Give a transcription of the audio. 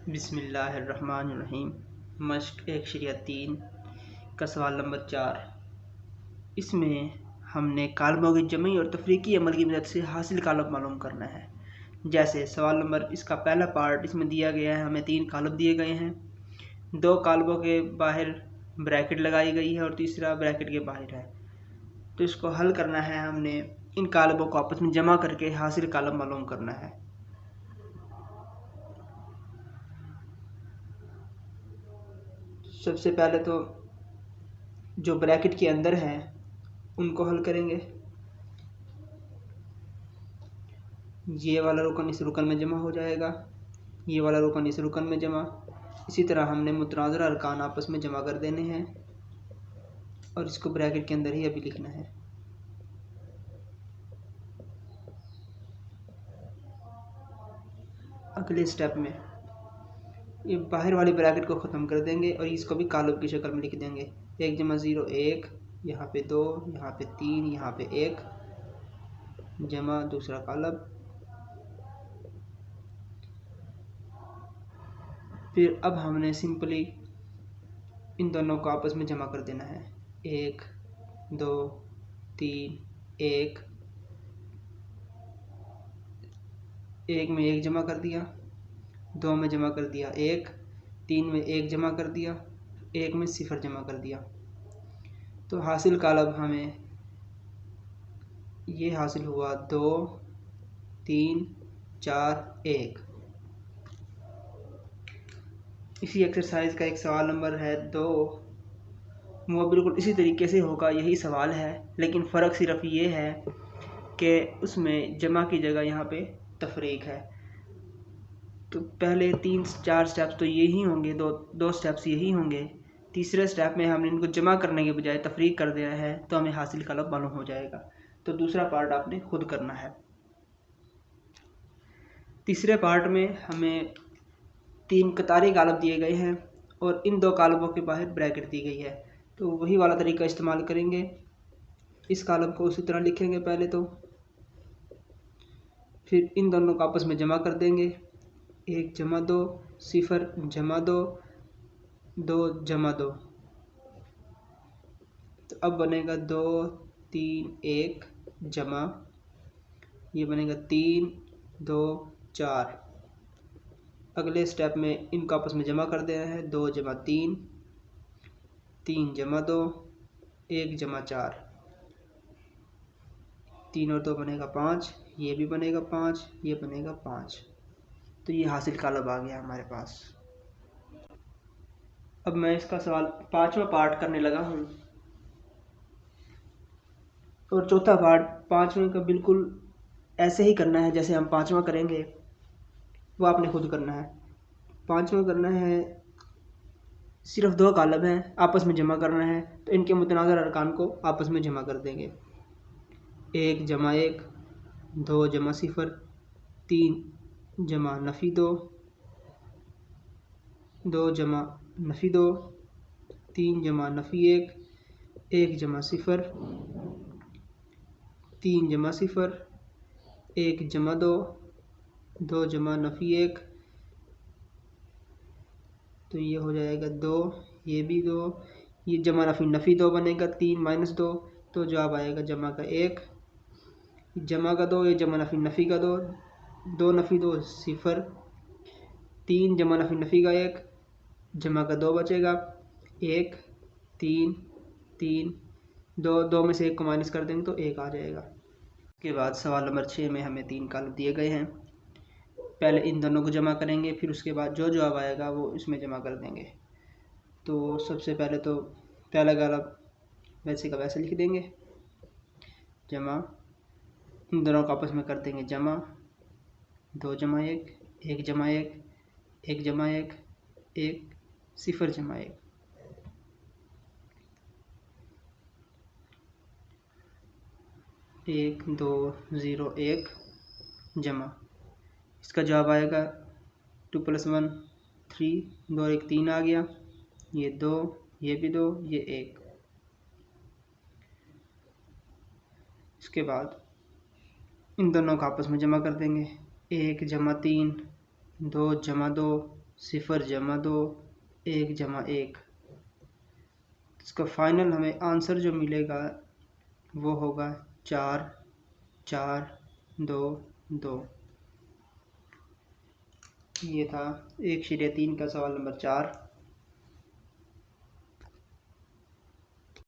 बिस्मिल्लाहिर्रहमानिर्रहीम। मश्क 1/3 का सवाल नंबर 4। इसमें हमने कालमों की जमी और तफरीकी अमल की मदद से हासिल कालब मालूम करना है। जैसे सवाल नंबर इसका पहला पार्ट इसमें दिया गया है, हमें 3 कालब दिए गए हैं, 2 कालबों के बाहर ब्रैकेट लगाई गई है और तीसरा ब्रैकेट के बाहर है। तो इसको हल करना है, हमने इन कालबों को आपस में जमा करके हासिल कालब मालूम करना है। सबसे पहले तो जो ब्रैकेट के अंदर हैं उनको हल करेंगे। ये वाला रुकन इस रुकन में जमा हो जाएगा, ये वाला रुकन इस रुकन में जमा। इसी तरह हमने मुतनाज़िर अरकान आपस में जमा कर देने हैं और इसको ब्रैकेट के अंदर ही अभी लिखना है। अगले स्टेप में ये बाहर वाली ब्रैकेट को ख़त्म कर देंगे और इसको भी कालब की शक्ल में लिख देंगे। 1 + 0 1, यहाँ पे 2, यहाँ पे 3, यहाँ पे 1 जमा दूसरा कालब। फिर अब हमने सिंपली इन दोनों को आपस में जमा कर देना है। 1 2 3 1 1 में 1 जमा कर दिया, 2 में जमा कर दिया 1, 3 में 1 जमा कर दिया, 1 में 0 जमा कर दिया। तो हासिल कालब हमें ये हासिल हुआ 2 3 4 1। इसी एक्सरसाइज का एक सवाल नंबर है 2, वो बिल्कुल इसी तरीके से होगा, यही सवाल है, लेकिन फ़र्क सिर्फ ये है कि उसमें जमा की जगह यहाँ पे तफरीक है। तो पहले 3-4 स्टेप्स तो यही होंगे, दो स्टेप्स यही होंगे। तीसरे स्टेप में हमने इनको जमा करने के बजाय तफरीक कर दिया है तो हमें हासिल कालब मालूम हो जाएगा। तो दूसरा पार्ट आपने खुद करना है। तीसरे पार्ट में हमें 3 कतारी कालब दिए गए हैं और इन 2 कालबों के बाहर ब्रैकेट दी गई है। तो वही वाला तरीका इस्तेमाल करेंगे। इस कालब को उसी तरह लिखेंगे पहले तो, फिर इन दोनों को आपस में जमा कर देंगे। 1 + 2 0 + 2 2 + 2। तो अब बनेगा 2 3 1 जमा, ये बनेगा 3 2 4। अगले स्टेप में इनको आपस में जमा कर देना है। 2 + 3 3 + 2 1 + 4, 3 और 2 बनेगा 5, ये भी बनेगा 5, ये बनेगा 5। तो ये हासिल कालब आ गया हमारे पास। अब मैं इसका सवाल 5वां पार्ट करने लगा हूँ और चौथा पार्ट 5वें का बिल्कुल ऐसे ही करना है जैसे हम 5वां करेंगे, वो आपने खुद करना है। 5वां करना है, सिर्फ 2 कालब हैं, आपस में जमा करना है। तो इनके मुतनाज़िर अरकान को आपस में जमा कर देंगे। 1 + 1 2 + 0 3 + नफ़ी 2 2 + नफ़ी 2 3 + नफ़ी 1 1 + 0 3 + 0 1 + 2 2 + नफ़ी 1। तो ये हो जाएगा 2, ये भी 2, ये जमा नफ़ी 2 बनेगा, 3 - 2 तो जवाब आएगा जमा का 1, जमा का 2, ये जमा नफ़ी का 2 2 नफ़ी 2 0 3 जमा नफ़ी का 1, जमा का 2 बचेगा 1 3 3 2 2 में से 1 को माइनस कर देंगे तो 1 आ जाएगा। उसके बाद सवाल नंबर 6 में हमें 3 कालब दिए गए हैं। पहले इन दोनों को जमा करेंगे, फिर उसके बाद जो जवाब आएगा वो इसमें जमा कर देंगे। तो सबसे पहले तो पहला कालब वैसे का वैसे लिख देंगे, जमा, इन दोनों को आपस में कर देंगे जमा, 2 + 1 1 + 1 1 + 1 1 0 + 1 1 2 0 1 जमा, इसका जवाब आएगा 2 + 1 3 2 और 1 3 आ गया, ये 2, ये भी 2, ये 1। इसके बाद इन दोनों को आपस में जमा कर देंगे। 1 + 3 2 + 2 0 जमा 2 1 जमा 1। इसका फाइनल हमें आंसर जो मिलेगा वो होगा 4 4 2 2। ये था 1/3 का सवाल नंबर 4।